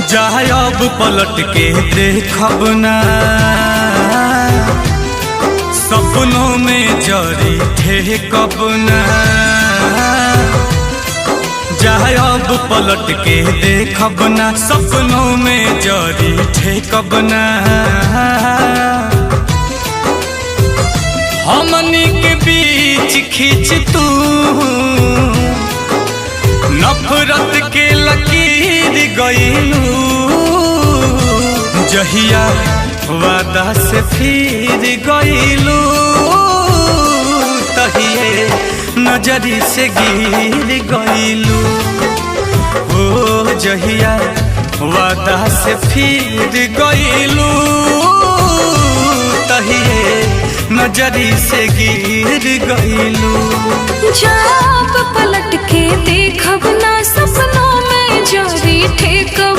जाए अब पलट के देखब ना, सपनों में जरी ठेकब ना। जाए अब पलट के देखब ना, सपनों में जरी ठेकब ना। हमनी के बीच खींच तू नफरत के लकीर गईलू, जहिया वादा से फिर गईलू, तहिए नजरी से गिर गईलू। ओ जहिया वादा से फिर गईलू, तहिए नजरी से गिर गईलू। जब पलट के देखब ना, सपनों में जरी ठेकब